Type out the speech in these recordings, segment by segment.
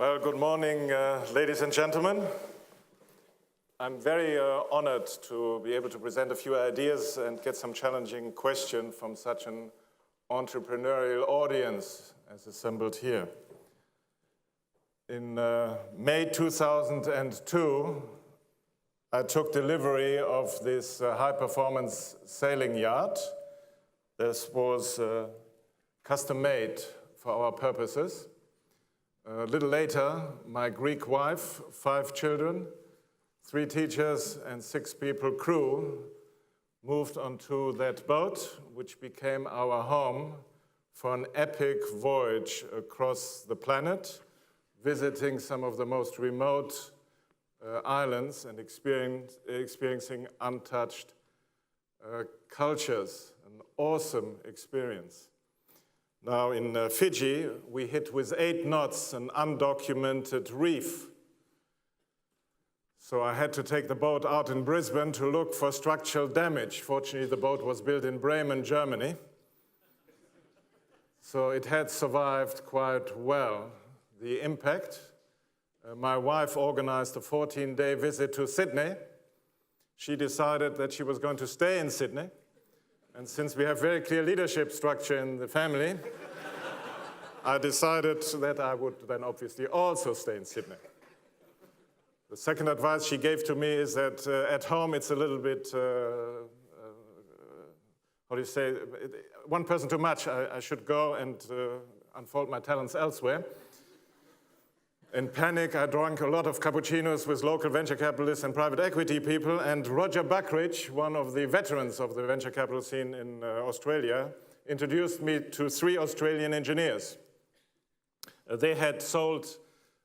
Well, good morning, ladies and gentlemen. I'm very honored to be able to present a few ideas and get some challenging questions from such an entrepreneurial audience as assembled here. In May 2002, I took delivery of this high-performance sailing yacht. This was custom-made for our purposes. A little later, my Greek wife, 5 children, 3 teachers, and 6 people crew moved onto that boat, which became our home for an epic voyage across the planet, visiting some of the most remote islands and experiencing untouched cultures. An awesome experience. Now in Fiji, we hit with 8 knots an undocumented reef. So I had to take the boat out in Brisbane to look for structural damage. Fortunately, the boat was built in Bremen, Germany. So it had survived quite well the impact. My wife organized a 14-day visit to Sydney. She decided that she was going to stay in Sydney. And since we have very clear leadership structure in the family, I decided that I would then obviously also stay in Sydney. The second advice she gave to me is that at home it's a little bit, how do you say, one person too much. I should go and unfold my talents elsewhere. In panic, I drank a lot of cappuccinos with local venture capitalists and private equity people, and Roger Buckridge, one of the veterans of the venture capital scene in Australia, introduced me to 3 Australian engineers. They had sold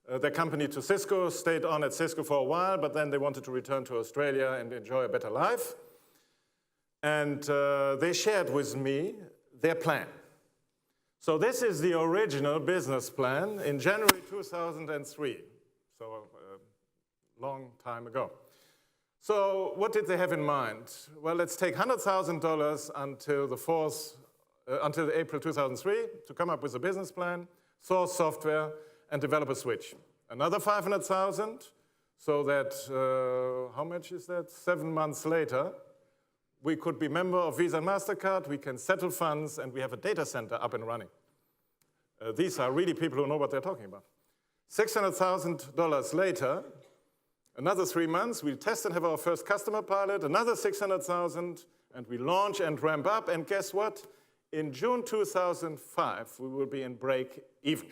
their company to Cisco, stayed on at Cisco for a while, but then they wanted to return to Australia and enjoy a better life. And they shared with me their plan. So this is the original business plan in January 2003, so a long time ago. So what did they have in mind? Well, let's take $100,000 until April 2003 to come up with a business plan, source software, and develop a switch. Another $500,000, so that, how much is that? 7 months later, we could be member of Visa and MasterCard, we can settle funds, and we have a data center up and running. These are really people who know what they're talking about. $600,000 later, another 3 months, we test and have our first customer pilot, another $600,000, and we launch and ramp up, and guess what? In June 2005, we will be in break even.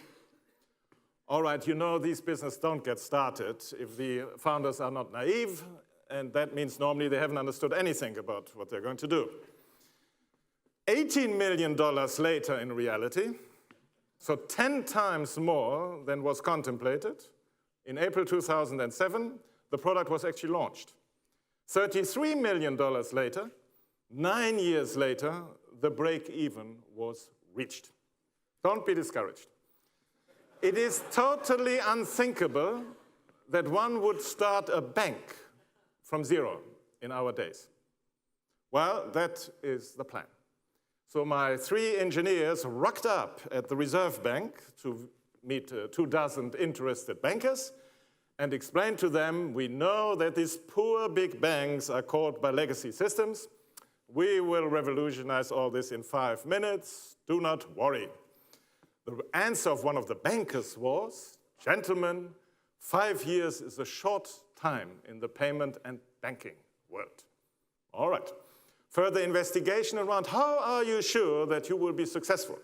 All right, you know these businesses don't get started if the founders are not naive, and that means normally they haven't understood anything about what they're going to do. $18 million later in reality, so 10 times more than was contemplated, in April 2007, the product was actually launched. $33 million later, 9 years later, the break-even was reached. Don't be discouraged. It is totally unthinkable that one would start a bank from zero in our days. Well, that is the plan. So my 3 engineers rocked up at the Reserve Bank to meet 24 interested bankers and explained to them, we know that these poor big banks are caught by legacy systems. We will revolutionize all this in 5 minutes. Do not worry. The answer of one of the bankers was, gentlemen, 5 years is a short time in the payment and banking world. All right. Further investigation around how are you sure that you will be successful?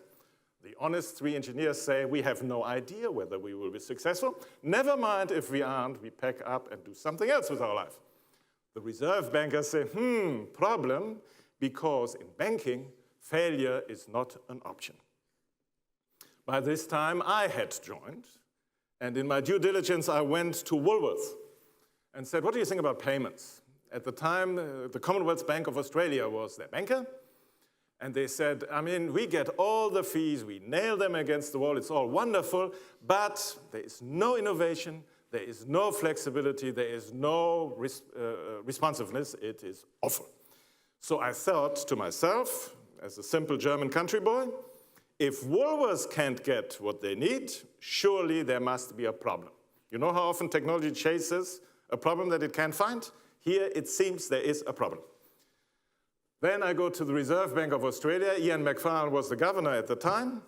The honest 3 engineers say, we have no idea whether we will be successful. Never mind if we aren't, we pack up and do something else with our life. The reserve bankers say, problem, because in banking, failure is not an option. By this time, I had joined, and in my due diligence, I went to Woolworths and said, what do you think about payments? At the time, the Commonwealth Bank of Australia was their banker, and they said, I mean, we get all the fees, we nail them against the wall, it's all wonderful, but there is no innovation, there is no flexibility, there is no responsiveness, it is awful. So I thought to myself, as a simple German country boy, if Woolworths can't get what they need, surely there must be a problem. You know how often technology chases a problem that it can't find? Here it seems there is a problem. Then I go to the Reserve Bank of Australia. Ian Macfarlane was the governor at the time.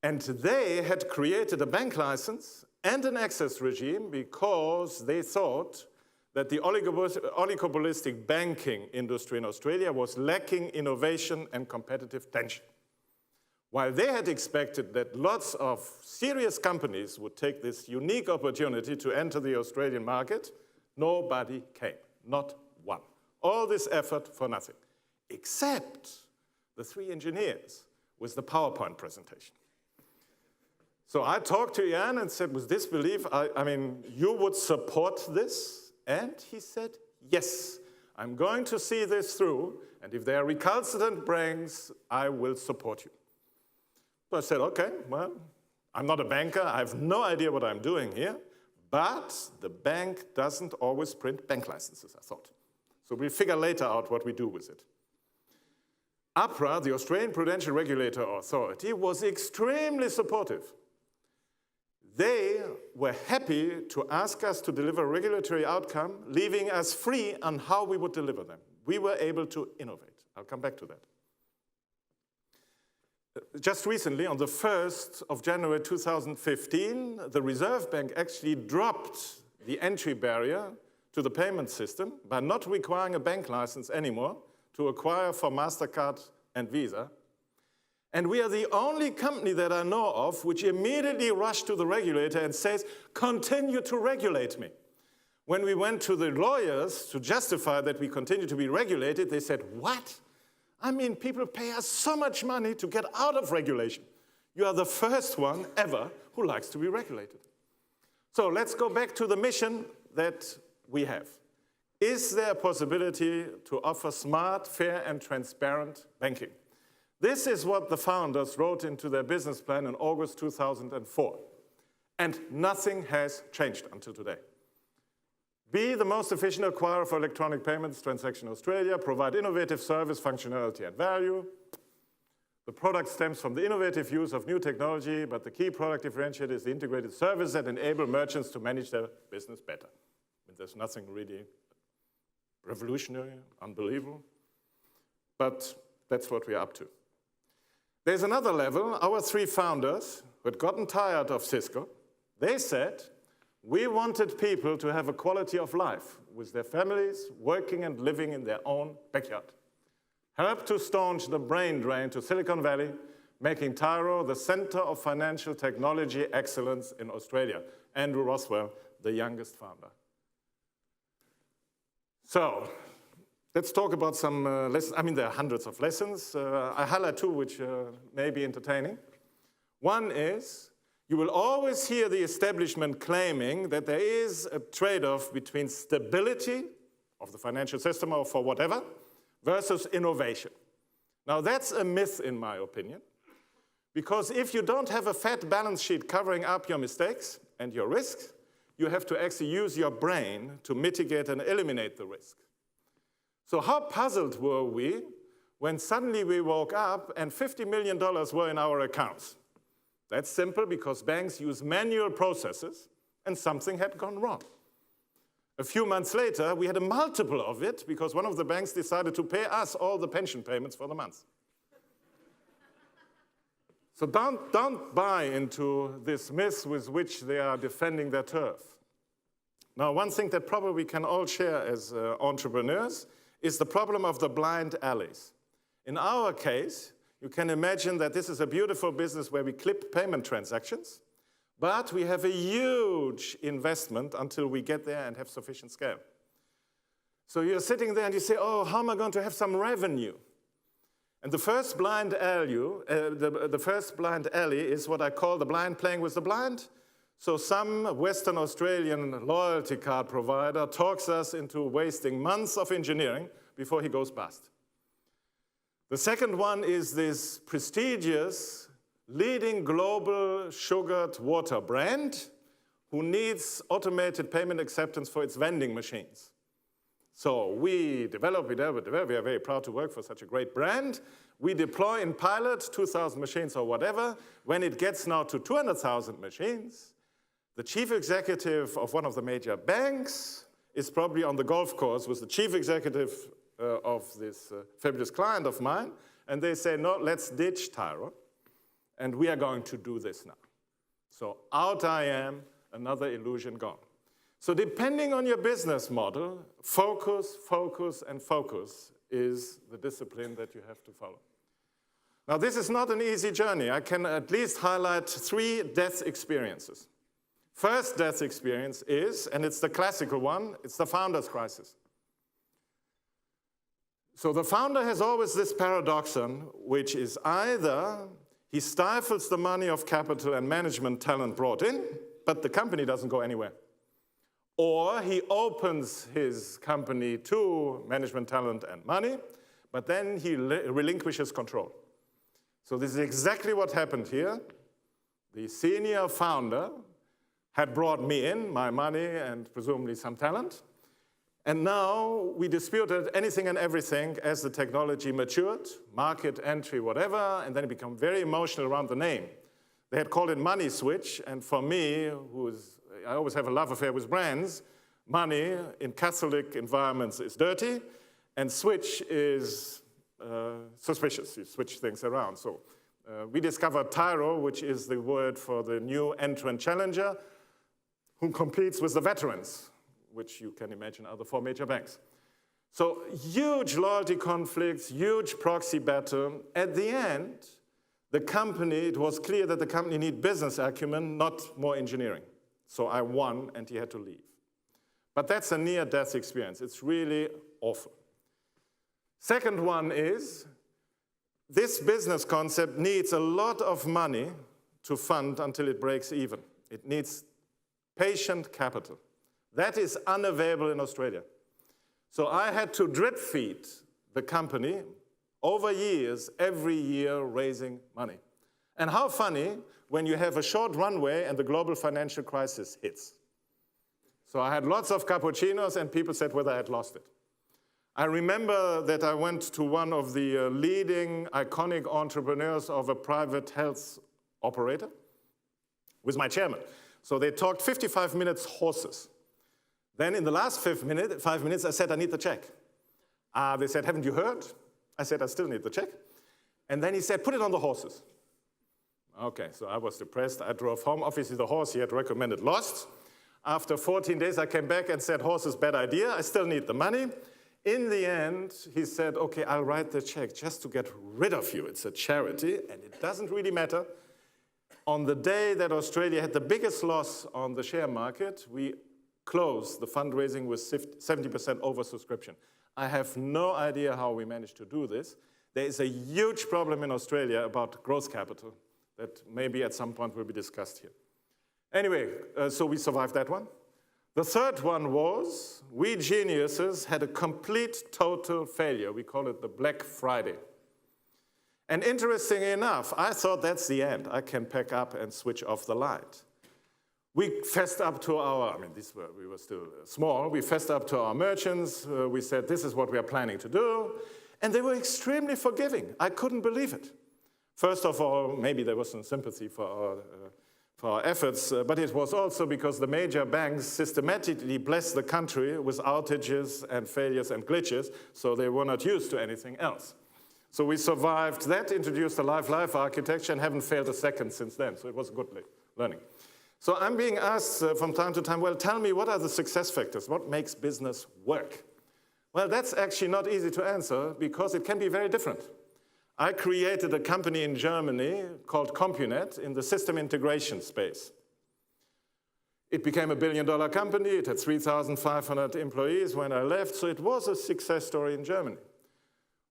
And they had created a bank license and an access regime because they thought that the oligopolistic banking industry in Australia was lacking innovation and competitive tension. While they had expected that lots of serious companies would take this unique opportunity to enter the Australian market, nobody came, not one. All this effort for nothing, except the 3 engineers with the PowerPoint presentation. So I talked to Ian and said, with this belief, I mean, you would support this? And he said, yes, I'm going to see this through, and if there are recalcitrant brains, I will support you. So I said, okay, well, I'm not a banker, I have no idea what I'm doing here, but the bank doesn't always print bank licenses, I thought. So we'll figure later out what we do with it. APRA, the Australian Prudential Regulator Authority, was extremely supportive. They were happy to ask us to deliver a regulatory outcome, leaving us free on how we would deliver them. We were able to innovate. I'll come back to that. Just recently, on the 1st of January 2015, the Reserve Bank actually dropped the entry barrier to the payment system by not requiring a bank license anymore to acquire for MasterCard and Visa. And we are the only company that I know of which immediately rushed to the regulator and says, continue to regulate me. When we went to the lawyers to justify that we continue to be regulated, they said, what? I mean, people pay us so much money to get out of regulation. You are the first one ever who likes to be regulated. So let's go back to the mission that we have. Is there a possibility to offer smart, fair, and transparent banking? This is what the founders wrote into their business plan in August 2004. And nothing has changed until today. Be the most efficient acquirer for electronic payments, Transaction Australia, provide innovative service, functionality, and value. The product stems from the innovative use of new technology, but the key product differentiator is the integrated service that enable merchants to manage their business better. I mean, there's nothing really revolutionary, unbelievable, but that's what we're up to. There's another level. Our 3 founders who had gotten tired of Cisco, they said, we wanted people to have a quality of life with their families, working and living in their own backyard. Help to staunch the brain drain to Silicon Valley, making Tyro the center of financial technology excellence in Australia. Andrew Rothwell, the youngest founder. So let's talk about some lessons. I mean, there are hundreds of lessons. I highlight 2 which may be entertaining. One is, you will always hear the establishment claiming that there is a trade-off between stability of the financial system or for whatever versus innovation. Now, that's a myth, in my opinion, because if you don't have a fat balance sheet covering up your mistakes and your risks, you have to actually use your brain to mitigate and eliminate the risk. So how puzzled were we when suddenly we woke up and $50 million were in our accounts? That's simple because banks use manual processes and something had gone wrong. A few months later, we had a multiple of it because one of the banks decided to pay us all the pension payments for the month. So don't buy into this myth with which they are defending their turf. Now, one thing that probably we can all share as entrepreneurs is the problem of the blind alleys. In our case, you can imagine that this is a beautiful business where we clip payment transactions, but we have a huge investment until we get there and have sufficient scale. So you're sitting there and you say, oh, how am I going to have some revenue? And the first blind alley, is what I call the blind playing with the blind. So some Western Australian loyalty card provider talks us into wasting months of engineering before he goes bust. The second one is this prestigious, leading global sugared water brand who needs automated payment acceptance for its vending machines. So we develop, we are very proud to work for such a great brand. We deploy in pilot 2,000 machines or whatever. When it gets now to 200,000 machines, the chief executive of one of the major banks is probably on the golf course with the chief executive of this fabulous client of mine, and they say, no, let's ditch Tyro, and we are going to do this now. So out I am, another illusion gone. So depending on your business model, focus, focus, and focus is the discipline that you have to follow. Now, this is not an easy journey. I can at least highlight 3 death experiences. First death experience is, and it's the classical one, it's the founder's crisis. So the founder has always this paradoxon, which is either he stifles the money of capital and management talent brought in, but the company doesn't go anywhere. Or he opens his company to management talent and money, but then he relinquishes control. So this is exactly what happened here. The senior founder had brought me in, my money and presumably some talent. And now we disputed anything and everything as the technology matured, market entry, whatever, and then it became very emotional around the name. They had called it money switch, and for me, I always have a love affair with brands, money in Catholic environments is dirty, and switch is suspicious. You switch things around. So we discovered Tyro, which is the word for the new entrant challenger, who competes with the veterans, which you can imagine are the 4 major banks. So huge loyalty conflicts, huge proxy battle. At the end, it was clear that the company needed business acumen, not more engineering. So I won, and he had to leave. But that's a near-death experience. It's really awful. Second one is, this business concept needs a lot of money to fund until it breaks even. It needs patient capital. That is unavailable in Australia. So I had to drip feed the company over years, every year raising money. And how funny when you have a short runway and the global financial crisis hits. So I had lots of cappuccinos and people said whether I had lost it. I remember that I went to one of the leading iconic entrepreneurs of a private health operator with my chairman. So they talked 55 minutes horses. Then in the last 5 minutes, I said, I need the check. They said, haven't you heard? I said, I still need the check. And then he said, put it on the horses. Okay, so I was depressed. I drove home. Obviously, the horse he had recommended lost. After 14 days, I came back and said, horses, bad idea. I still need the money. In the end, he said, okay, I'll write the check just to get rid of you. It's a charity, and it doesn't really matter. On the day that Australia had the biggest loss on the share market, we closed the fundraising with 70% oversubscription. I have no idea how we managed to do this. There is a huge problem in Australia about growth capital that maybe at some point will be discussed here. Anyway, so we survived that one. The third one was, we geniuses had a complete total failure. We call it the Black Friday. And interestingly enough, I thought that's the end. I can pack up and switch off the light. We fessed up to we were still small. We fessed up to our merchants. We said, this is what we are planning to do. And they were extremely forgiving. I couldn't believe it. First of all, maybe there was some sympathy for our efforts, but it was also because the major banks systematically blessed the country with outages and failures and glitches, so they were not used to anything else. So we survived that, introduced a live architecture, and haven't failed a second since then. So it was good learning. So I'm being asked from time to time, well, tell me, what are the success factors? What makes business work? Well, that's actually not easy to answer because it can be very different. I created a company in Germany called CompuNet in the system integration space. It became a $1 billion company. It had 3,500 employees when I left, so it was a success story in Germany.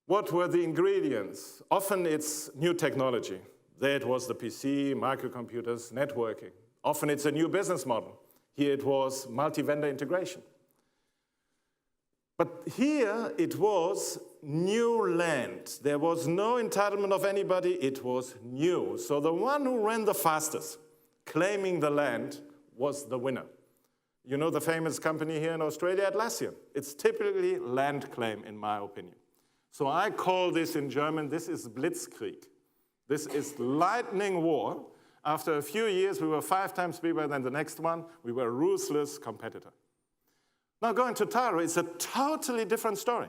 What were the ingredients? Often it's new technology. There it was the PC, microcomputers, networking. Often it's a new business model. Here it was multi-vendor integration. But here it was new land. There was no entitlement of anybody. It was new. So the one who ran the fastest, claiming the land, was the winner. You know the famous company here in Australia, Atlassian. It's typically land claim, in my opinion. So I call this in German, this is Blitzkrieg. This is lightning war. After a few years, we were 5 times bigger than the next one. We were a ruthless competitor. Now going to Tyro, it's a totally different story.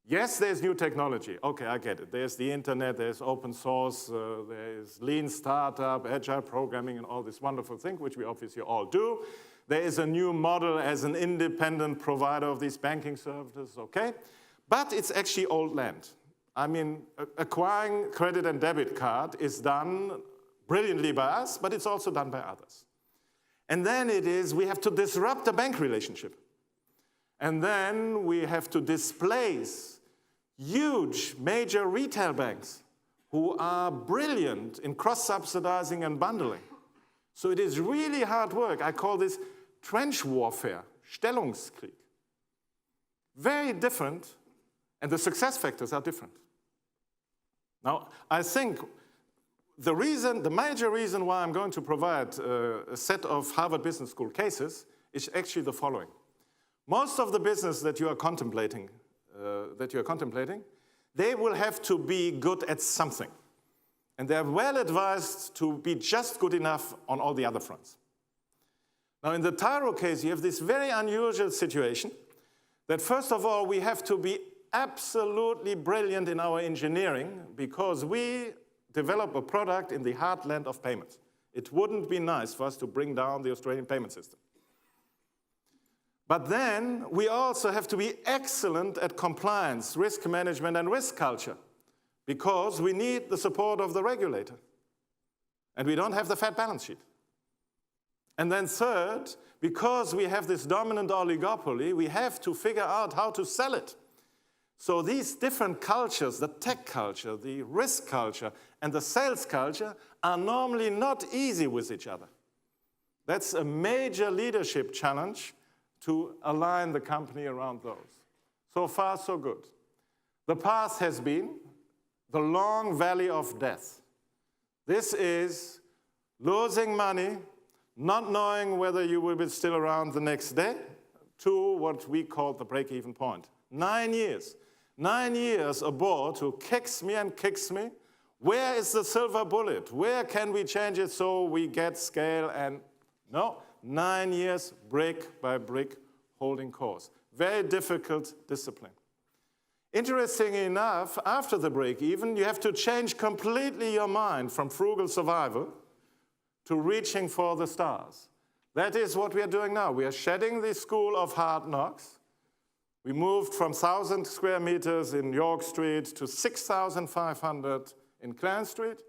Yes, there's new technology. Okay, I get it. There's the internet, there's open source, there's lean startup, agile programming, and all this wonderful thing, which we obviously all do. There is a new model as an independent provider of these banking services, okay? But it's actually old land. I mean, acquiring credit and debit card is done brilliantly by us, but it's also done by others. And then we have to disrupt the bank relationship. And then we have to displace huge, major retail banks who are brilliant in cross-subsidizing and bundling. So it is really hard work. I call this trench warfare, Stellungskrieg. Very different, and the success factors are different. Now, I think the major reason why I'm going to provide a set of Harvard Business School cases is actually the following. Most of the business that you are contemplating, they will have to be good at something. And they're well advised to be just good enough on all the other fronts. Now, in the Tyro case, you have this very unusual situation that, first of all, we have to be absolutely brilliant in our engineering because we develop a product in the heartland of payments. It wouldn't be nice for us to bring down the Australian payment system. But then we also have to be excellent at compliance, risk management, and risk culture because we need the support of the regulator. And we don't have the fat balance sheet. And then third, because we have this dominant oligopoly, we have to figure out how to sell it. So these different cultures, the tech culture, the risk culture, and the sales culture are normally not easy with each other. That's a major leadership challenge to align the company around those. So far, so good. The path has been the long valley of death. This is losing money, not knowing whether you will be still around the next day, to what we call the break-even point. 9 years. 9 years a board who kicks me and kicks me. Where is the silver bullet? Where can we change it so we get scale? And no, 9 years, brick by brick, holding course. Very difficult discipline. Interestingly enough, after the break even, you have to change completely your mind from frugal survival to reaching for the stars. That is what we are doing now. We are shedding the school of hard knocks. We moved from 1,000 square meters in York Street to 6,500 in Clarence Street.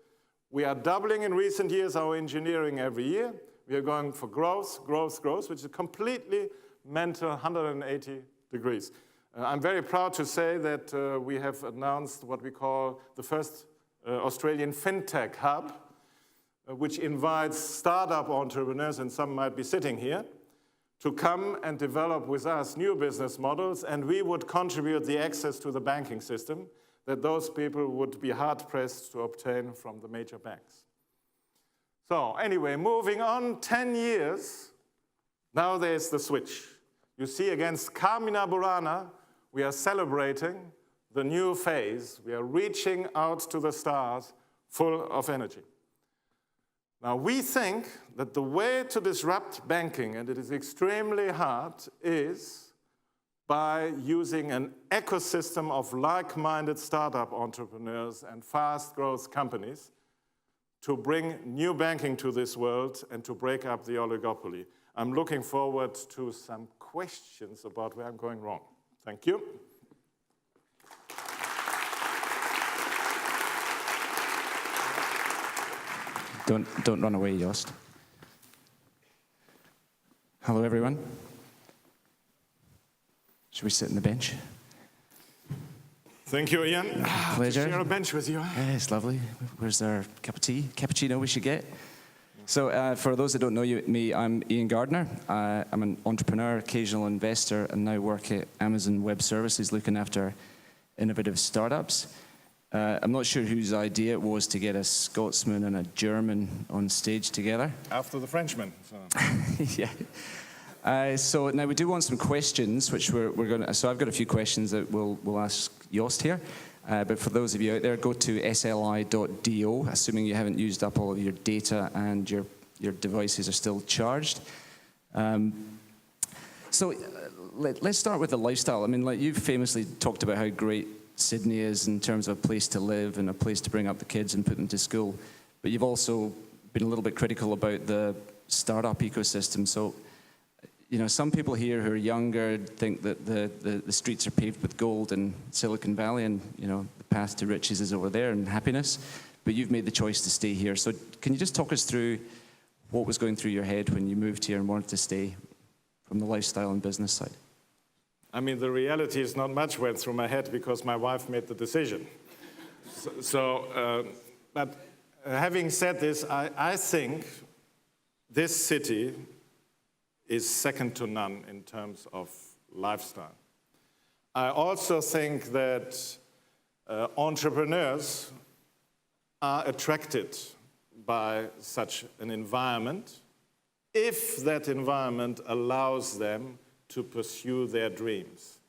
We are doubling in recent years our engineering every year. We are going for growth, growth, growth, which is completely mental 180 degrees. I'm very proud to say that we have announced what we call the first Australian FinTech hub, which invites startup entrepreneurs, and some might be sitting here, to come and develop with us new business models, and we would contribute the access to the banking system that those people would be hard-pressed to obtain from the major banks. So anyway, moving on 10 years, now there's the switch. You see, against Carmina Burana, we are celebrating the new phase. We are reaching out to the stars full of energy. Now, we think that the way to disrupt banking, and it is extremely hard, is by using an ecosystem of like-minded startup entrepreneurs and fast growth companies to bring new banking to this world and to break up the oligopoly. I'm looking forward to some questions about where I'm going wrong. Thank you. Don't run away, Jost. Hello, everyone. Should we sit on the bench? Thank you, Ian. Pleasure. To share a bench with you. Yeah, it's lovely. Where's our cup of tea? Cappuccino we should get. So for those that don't know me, I'm Ian Gardner. I'm an entrepreneur, occasional investor, and now work at Amazon Web Services looking after innovative startups. I'm not sure whose idea it was to get a Scotsman and a German on stage together. After the Frenchman. So. Yeah. So now we do want some questions, which we're going to. So I've got a few questions that we'll ask Jost here. But for those of you out there, go to sli.do, assuming you haven't used up all of your data and your devices are still charged. So let's start with the lifestyle. I mean, like you've famously talked about how great Sydney is in terms of a place to live and a place to bring up the kids and put them to school. But you've also been a little bit critical about the startup ecosystem. So, you know, some people here who are younger think that the streets are paved with gold in Silicon Valley and, you know, the path to riches is over there and happiness. But you've made the choice to stay here. So can you just talk us through what was going through your head when you moved here and wanted to stay from the lifestyle and business side? I mean, the reality is not much went through my head because my wife made the decision. But having said this, I think this city is second to none in terms of lifestyle. I also think that entrepreneurs are attracted by such an environment if that environment allows them to pursue their dreams.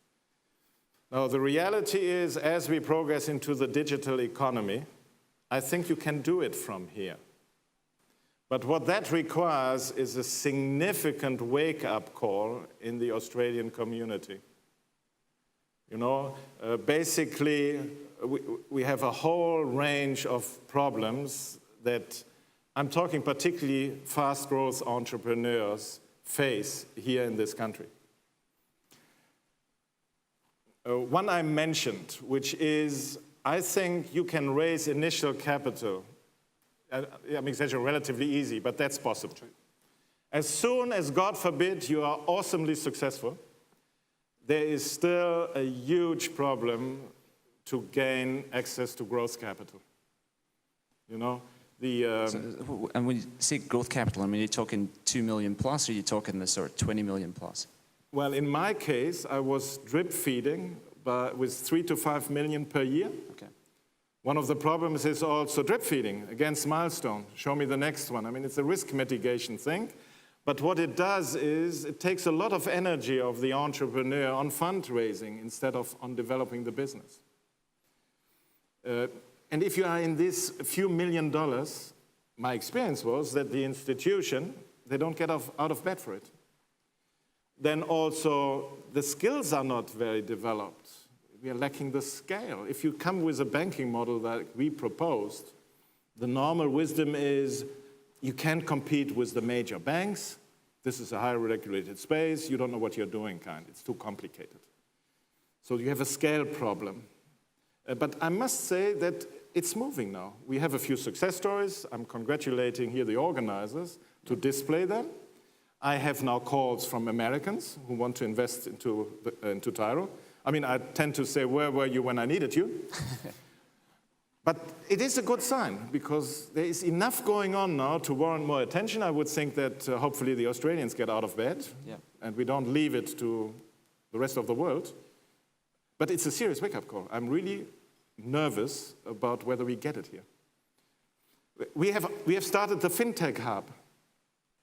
Now, the reality is, as we progress into the digital economy, I think you can do it from here. But what that requires is a significant wake-up call in the Australian community. You know, basically, we have a whole range of problems that I'm talking particularly fast-growth entrepreneurs face here in this country. One I mentioned, which is, I think you can raise initial capital. I'm exaggerating, relatively easy, but that's possible. As soon as, God forbid, you are awesomely successful, there is still a huge problem to gain access to growth capital. You know, and when you say growth capital, I mean, are you talking 2 million plus, or are you talking the sort of 20 million plus? Well, in my case, I was drip feeding with 3 to 5 million per year. Okay. One of the problems is also drip feeding against milestone. Show me the next one. I mean, it's a risk mitigation thing. But what it does is it takes a lot of energy of the entrepreneur on fundraising instead of on developing the business. And if you are in this few $1 million, my experience was that the institution, they don't get out of bed for it. Then also, the skills are not very developed. We are lacking the scale. If you come with a banking model that we proposed, the normal wisdom is you can't compete with the major banks. This is a highly regulated space. You don't know what you're doing, It's too complicated. So you have a scale problem. But I must say that it's moving now. We have a few success stories. I'm congratulating here the organizers to display them. I have now calls from Americans who want to invest into Tyro. I mean, I tend to say, where were you when I needed you? But it is a good sign, because there is enough going on now to warrant more attention. I would think that hopefully the Australians get out of bed, and we don't leave it to the rest of the world. But it's a serious wake-up call. I'm really nervous about whether we get it here. We have started the FinTech Hub.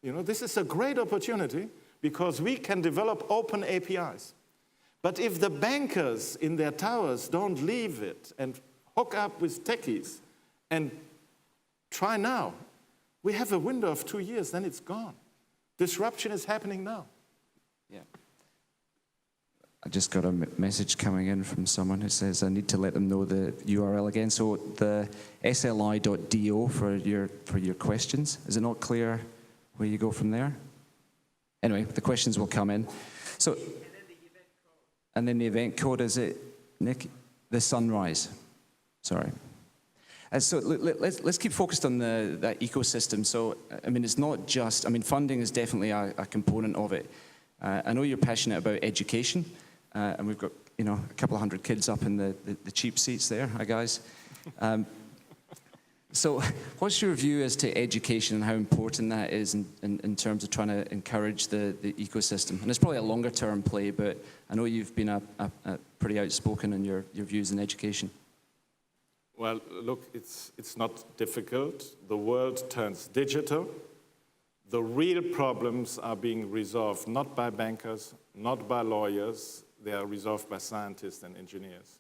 You know, this is a great opportunity because we can develop open APIs. But if the bankers in their towers don't leave it and hook up with techies and try now, we have a window of 2 years, then it's gone. Disruption is happening now. Yeah. I just got a message coming in from someone who says I need to let them know the URL again. So the sli.do for your questions. Is it not clear where you go from there? Anyway, the questions will come in. So, and then the event code, is it, Nick? The sunrise. Sorry. So let's keep focused on that ecosystem. So, I mean, it's not just, I mean, funding is definitely a component of it. I know you're passionate about education, and we've got, you know, a couple of hundred kids up in the cheap seats there. Hi, guys. So what's your view as to education and how important that is in terms of trying to encourage the ecosystem? And it's probably a longer-term play, but I know you've been a pretty outspoken in your views in education. Well, look, it's not difficult. The world turns digital. the real problems are being resolved not by bankers, not by lawyers, they are resolved by scientists and engineers.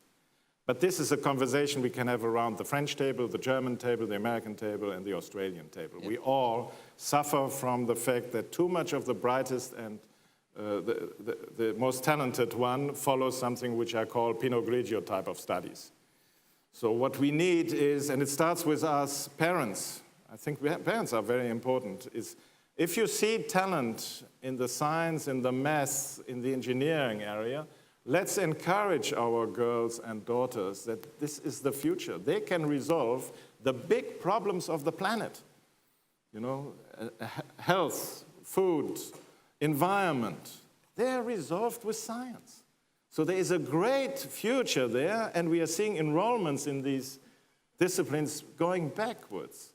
But this is a conversation we can have around the French table, the German table, the American table, and the Australian table. Yeah. We all suffer from the fact that too much of the brightest and the most talented one follows something which I call Pinot Grigio type of studies. So what we need is, and it starts with us parents, I think parents are very important, is if you see talent in the science, in the math, in the engineering area, let's encourage our girls and daughters that this is the future. They can resolve the big problems of the planet. You know, health, food, environment. They are resolved with science. So there is a great future there, and we are seeing enrollments in these disciplines going backwards.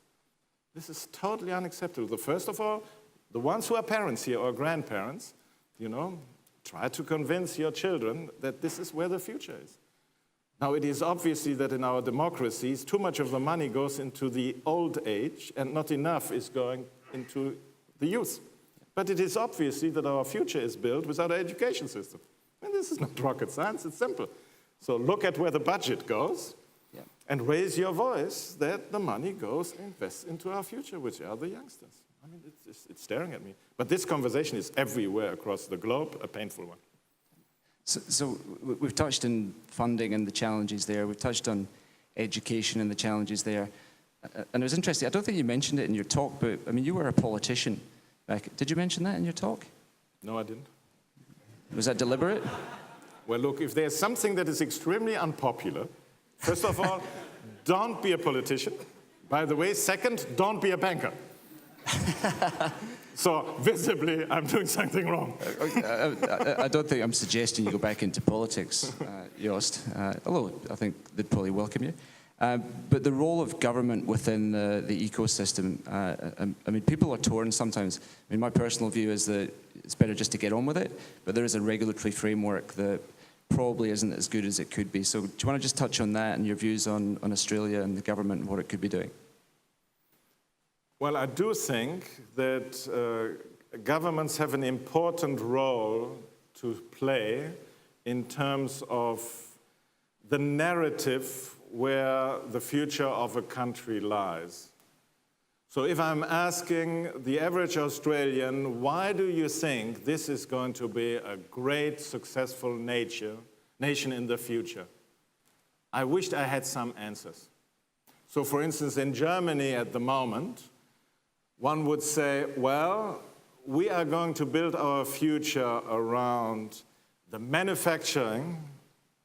This is totally unacceptable. First of all, the ones who are parents here or grandparents, you know, try to convince your children that this is where the future is. Now, it is obviously that in our democracies, too much of the money goes into the old age and not enough is going into the youth. But it is obviously that our future is built without our education system. And this is not rocket science, it's simple. So look at where the budget goes and raise your voice that the money goes and invests into our future, which are the youngsters. I mean, it's staring at me. But this conversation is everywhere across the globe, a painful one. So we've touched on funding and the challenges there. We've touched on education and the challenges there. And it was interesting, I don't think you mentioned it in your talk, but I mean, you were a politician. Did you mention that in your talk? No, I didn't. Was that deliberate? Well, look, if there's something that is extremely unpopular, first of all, don't be a politician. By the way, second, don't be a banker. So visibly, I'm doing something wrong. I don't think I'm suggesting you go back into politics, Jost, although I think they'd probably welcome you. But the role of government within the ecosystem, I mean, people are torn sometimes. I mean, my personal view is that it's better just to get on with it, but there is a regulatory framework that probably isn't as good as it could be. So do you want to just touch on that and your views on Australia and the government and what it could be doing? Well, I do think that governments have an important role to play in terms of the narrative where the future of a country lies. So if I'm asking the average Australian, why do you think this is going to be a great, successful nation in the future? I wished I had some answers. So for instance, in Germany at the moment, one would say, well, we are going to build our future around the manufacturing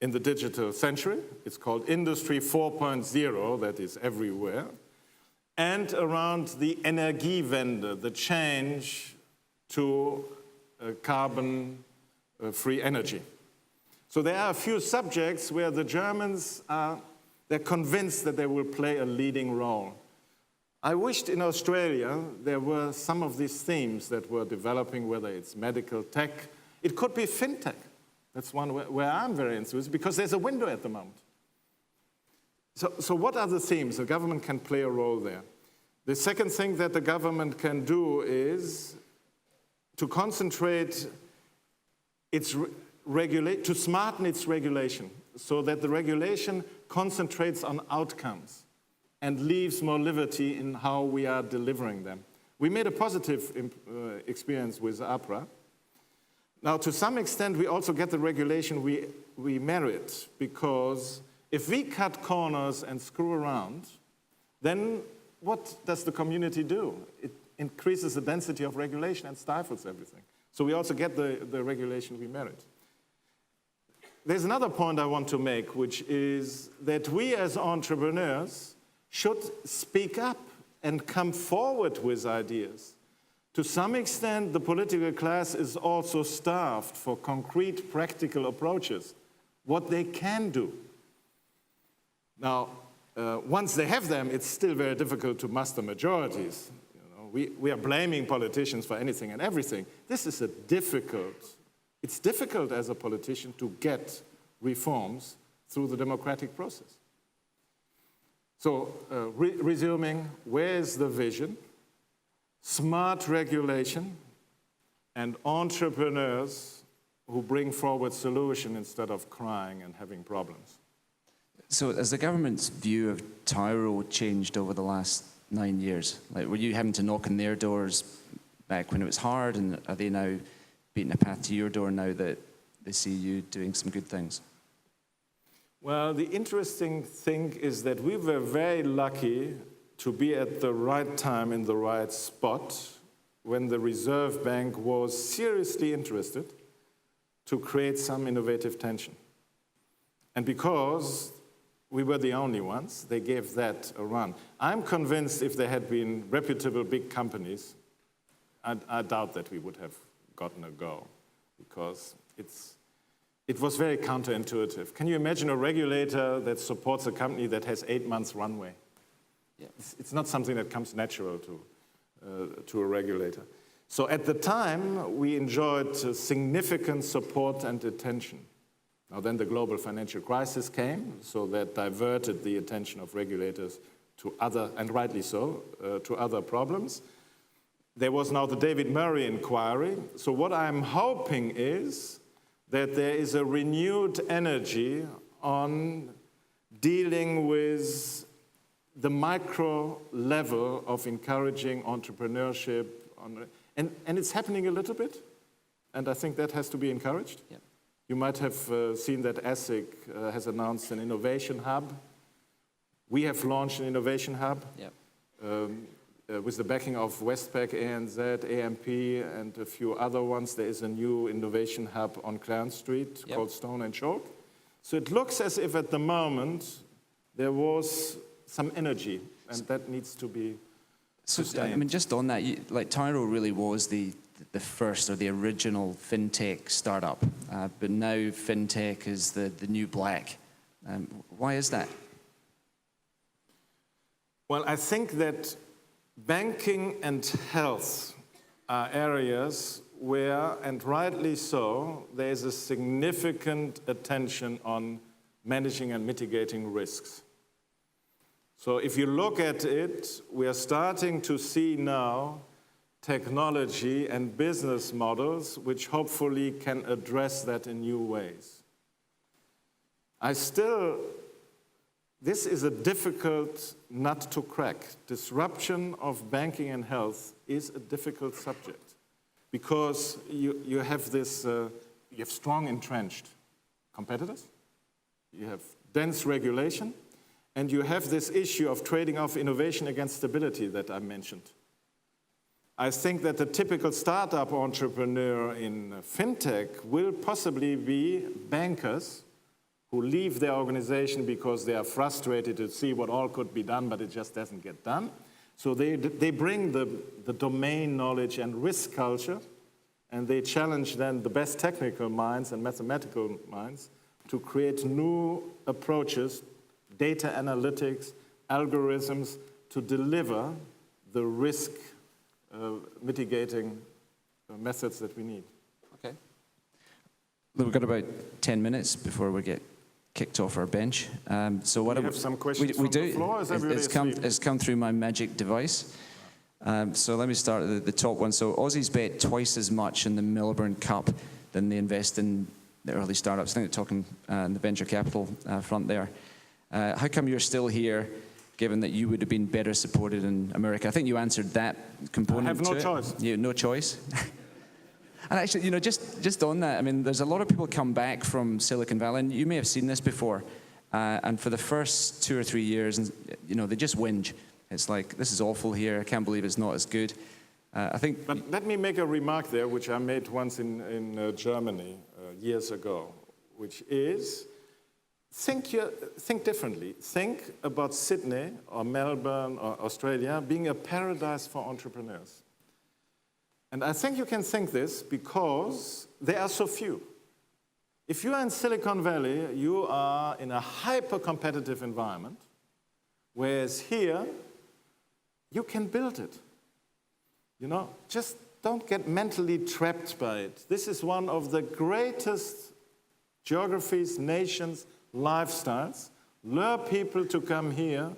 in the digital century. It's called Industry 4.0, that is everywhere. And around the Energiewende, the change to carbon-free energy. So there are a few subjects where the Germans they're convinced that they will play a leading role. I wished in Australia there were some of these themes that were developing, whether it's medical tech. It could be fintech. That's one where I'm very enthused, because there's a window at the moment. So what are the themes? The government can play a role there. The second thing that the government can do is to concentrate to smarten its regulation, so that the regulation concentrates on outcomes and leaves more liberty in how we are delivering them. We made a positive experience with APRA. Now, to some extent, we also get the regulation we merit, because if we cut corners and screw around, then what does the community do? It increases the density of regulation and stifles everything. So we also get the regulation we merit. There's another point I want to make, which is that we as entrepreneurs should speak up and come forward with ideas. To some extent, the political class is also starved for concrete, practical approaches, what they can do. Now, once they have them, it's still very difficult to muster majorities. You know, we are blaming politicians for anything and everything. This is it's difficult as a politician to get reforms through the democratic process. So, resuming, where is the vision? smart regulation, and entrepreneurs who bring forward solutions instead of crying and having problems. So has the government's view of Tyro changed over the last 9 years? Like, were you having to knock on their doors back when it was hard, and are they now beating a path to your door now that they see you doing some good things? Well, the interesting thing is that we were very lucky to be at the right time in the right spot when the Reserve Bank was seriously interested to create some innovative tension. And because we were the only ones, they gave that a run. I'm convinced if there had been reputable big companies, I doubt that we would have gotten a go, because it was very counterintuitive. Can you imagine a regulator that supports a company that has 8 months runway? Yeah. It's not something that comes natural to a regulator. So at the time, we enjoyed significant support and attention. Now then the global financial crisis came, so that diverted the attention of regulators to other, and rightly so, to other problems. There was now the David Murray inquiry. So what I'm hoping is that there is a renewed energy on dealing with the micro level of encouraging entrepreneurship. And it's happening a little bit, and I think that has to be encouraged. Yeah. You might have seen that ASIC has announced an innovation hub. We have launched an innovation hub. Yeah. With the backing of Westpac, ANZ, AMP, and a few other ones. There is a new innovation hub on Clarence Street called Stone and Choke. So it looks as if at the moment there was some energy, and that needs to be sustained. I mean, just on that, like Tyro really was the first or the original fintech startup, but now fintech is the new black. Why is that? Well, I think that banking and health are areas where, and rightly so, there is a significant attention on managing and mitigating risks. So if you look at it, we are starting to see now technology and business models which hopefully can address that in new ways. This is a difficult nut to crack. Disruption of banking and health is a difficult subject because you have strong entrenched competitors, you have dense regulation, and you have this issue of trading off innovation against stability that I mentioned. I think that the typical startup entrepreneur in fintech will possibly be bankers who leave their organization because they are frustrated to see what all could be done, but it just doesn't get done. So they bring the domain knowledge and risk culture, and they challenge then the best technical minds and mathematical minds to create new approaches, data analytics, algorithms, to deliver the risk mitigating methods that we need. Okay. We've got about 10 minutes before we get kicked off our bench. So what we have some questions from the floor? It's come through my magic device. So let me start at the top one. So Aussies bet twice as much in the Melbourne Cup than they invest in the early startups. I think they're talking in the venture capital front there. How come you're still here, given that you would have been better supported in America? I think you answered that component. I have no choice. You no choice. And actually, you know, just on that, I mean, there's a lot of people come back from Silicon Valley, and you may have seen this before, and for the first 2 or 3 years, and you know, they just whinge. It's like, this is awful here, I can't believe it's not as good. I think... But let me make a remark there, which I made once in Germany years ago, which is, think differently. Think about Sydney or Melbourne or Australia being a paradise for entrepreneurs. And I think you can think this because there are so few. If you are in Silicon Valley, you are in a hyper-competitive environment, whereas here, you can build it. You know, just don't get mentally trapped by it. This is one of the greatest geographies, nations, lifestyles. Lure people to come here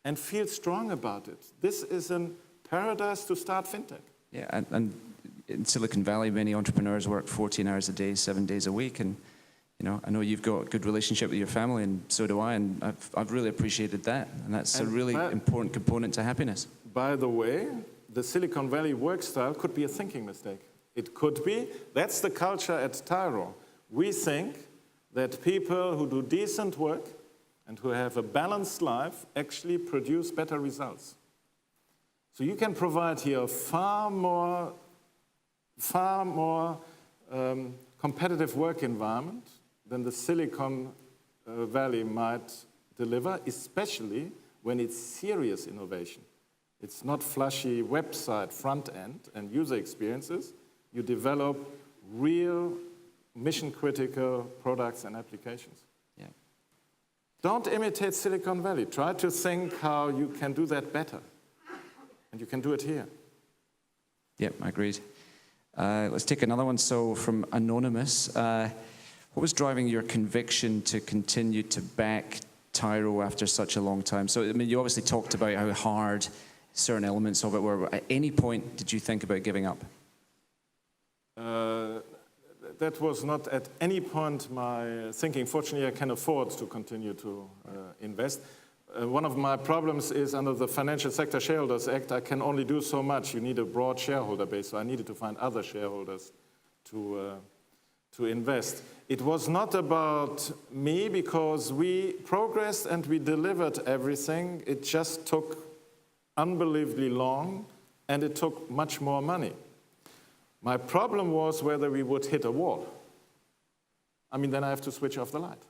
and feel strong about it. This is a paradise to start fintech. Yeah, and in Silicon Valley, many entrepreneurs work 14 hours a day, 7 days a week, and I know you've got a good relationship with your family, and so do I, and I've really appreciated that, and that's a really important component to happiness. By the way, the Silicon Valley work style could be a thinking mistake. It could be. That's the culture at Tyro. We think that people who do decent work and who have a balanced life actually produce better results. So you can provide here a far more competitive work environment than the Silicon Valley might deliver, especially when it's serious innovation. It's not flashy website front end and user experiences. You develop real mission-critical products and applications. Yeah. Don't imitate Silicon Valley. Try to think how you can do that better. And you can do it here. Yep, I agreed. Let's take another one. So from Anonymous, what was driving your conviction to continue to back Tyro after such a long time? So, I mean, you obviously talked about how hard certain elements of it were. At any point, did you think about giving up? That was not at any point my thinking. Fortunately, I can afford to continue to invest. One of my problems is under the Financial Sector Shareholders Act, I can only do so much. You need a broad shareholder base, so I needed to find other shareholders to invest. It was not about me because we progressed and we delivered everything. It just took unbelievably long and it took much more money. My problem was whether we would hit a wall. I mean, then I have to switch off the light.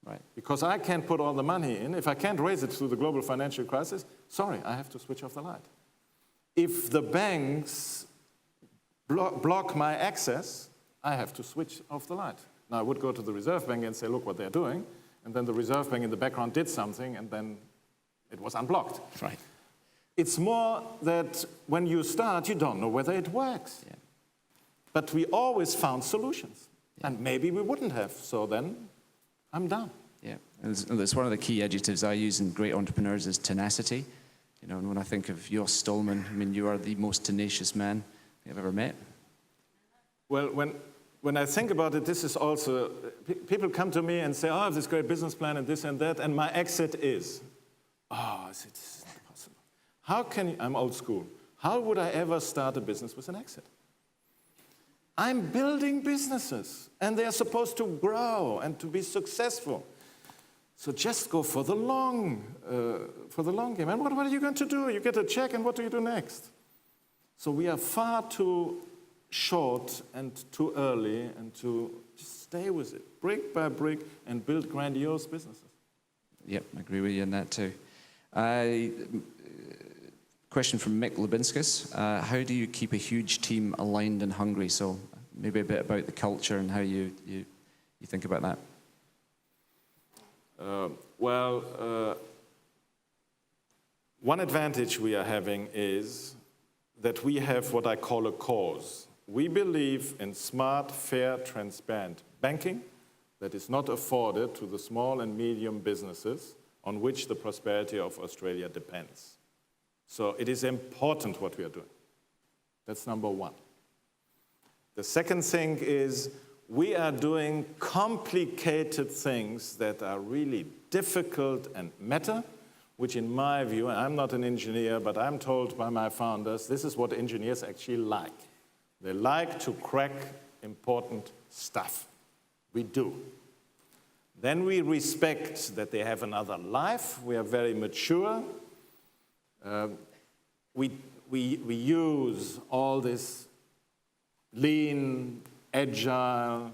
Right. Because I can't put all the money in. If I can't raise it through the global financial crisis, sorry, I have to switch off the light. If the banks block my access, I have to switch off the light. Now, I would go to the Reserve Bank and say, look what they're doing. And then the Reserve Bank in the background did something, and then it was unblocked. Right. It's more that when you start, you don't know whether it works. Yeah. But we always found solutions. Yeah. And maybe we wouldn't have. So then I'm done. Yeah, and it's one of the key adjectives I use in great entrepreneurs is tenacity. And when I think of Jost Stollman, I mean, you are the most tenacious man I've ever met. Well, when I think about it, this is also, people come to me and say, oh, I have this great business plan and this and that, and my exit is, this is not possible. How can you, I'm old school, how would I ever start a business with an exit? I'm building businesses, and they are supposed to grow and to be successful. So just go for the long game. And what are you going to do? You get a check, and what do you do next? So we are far too short and too early, and to just stay with it, brick by brick, and build grandiose businesses. Yep, I agree with you on that too. Question from Mick Lubinskas. How do you keep a huge team aligned and hungry? So maybe a bit about the culture and how you think about that. One advantage we are having is that we have what I call a cause. We believe in smart, fair, transparent banking that is not afforded to the small and medium businesses on which the prosperity of Australia depends. So it is important what we are doing. That's number one. The second thing is we are doing complicated things that are really difficult and matter, which in my view, and I'm not an engineer, but I'm told by my founders, this is what engineers actually like. They like to crack important stuff. We do. Then we respect that they have another life. We are very mature. We use all this lean, agile,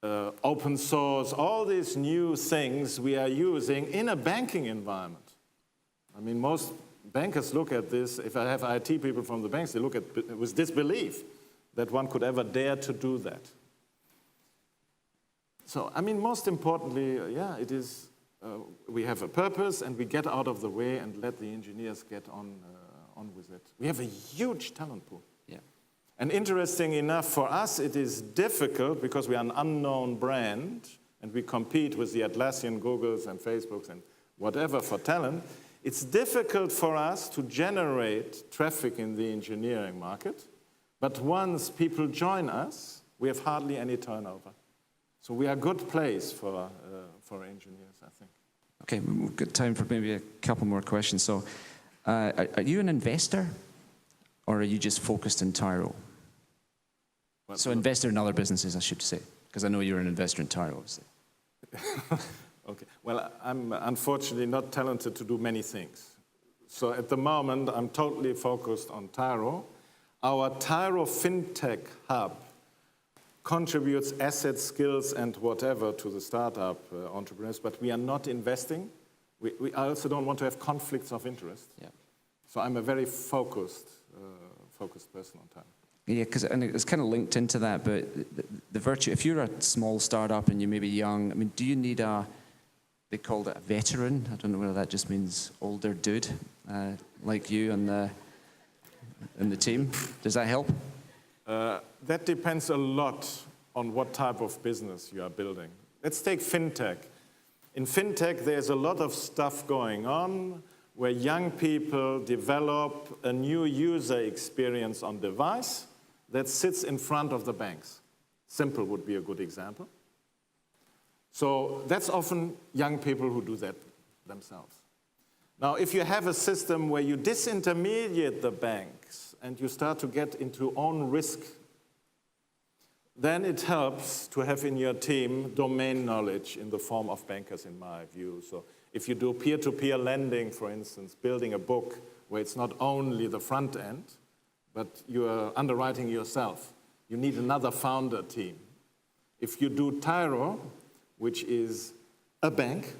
open source, all these new things we are using in a banking environment. I mean, most bankers look at this, if I have IT people from the banks, they look at it with disbelief that one could ever dare to do that. So, I mean, most importantly, it is, we have a purpose and we get out of the way and let the engineers get on with it. We have a huge talent pool. Yeah. And interesting enough, for us, it is difficult because we are an unknown brand and we compete with the Atlassian Googles and Facebooks and whatever for talent. It's difficult for us to generate traffic in the engineering market, but once people join us, we have hardly any turnover. So we are a good place for engineers, I think. Okay, we've got time for maybe a couple more questions. So, are you an investor, or are you just focused in Tyro? So investor in other businesses, I should say, because I know you're an investor in Tyro, obviously. Okay, well, I'm unfortunately not talented to do many things. So at the moment, I'm totally focused on Tyro. Our Tyro FinTech hub contributes assets, skills, and whatever to the startup entrepreneurs, but we are not investing. I also don't want to have conflicts of interest. Yeah. So I'm a very focused person on Tyro. Yeah, because it's kind of linked into that, but the virtue, if you're a small startup and you may be young, I mean, do you need they called it a veteran? I don't know whether that just means older dude, like you and the team. Does that help? That depends a lot on what type of business you are building. Let's take FinTech. In FinTech, there's a lot of stuff going on where young people develop a new user experience on device that sits in front of the banks. Simple would be a good example. So that's often young people who do that themselves. Now, if you have a system where you disintermediate the banks and you start to get into own risk, then it helps to have in your team domain knowledge in the form of bankers, in my view. So if you do peer-to-peer lending, for instance, building a book where it's not only the front end, but you are underwriting yourself, you need another founder team. If you do Tyro, which is a bank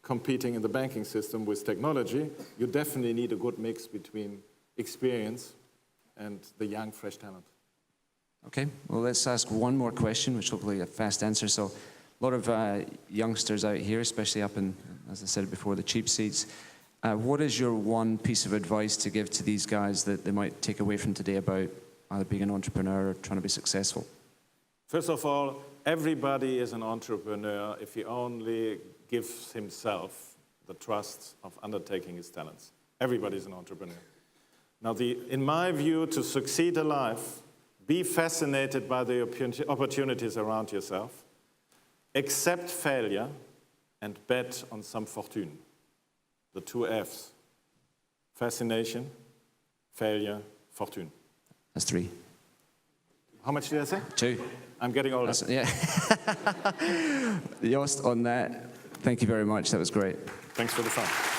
competing in the banking system with technology, you definitely need a good mix between experience and the young, fresh talent. Okay, well, let's ask one more question, which hopefully a fast answer. So a lot of youngsters out here, especially up in, as I said before, the cheap seats. What is your one piece of advice to give to these guys that they might take away from today about either being an entrepreneur or trying to be successful? First of all, everybody is an entrepreneur if he only gives himself the trust of undertaking his talents. Everybody is an entrepreneur. Now, in my view, to succeed in life, be fascinated by the opportunities around yourself, accept failure, and bet on some fortune. The 2 Fs. Fascination, failure, fortune. That's 3. How much did I say? 2. I'm getting older. Yeah. Jost, on that, thank you very much. That was great. Thanks for the fun.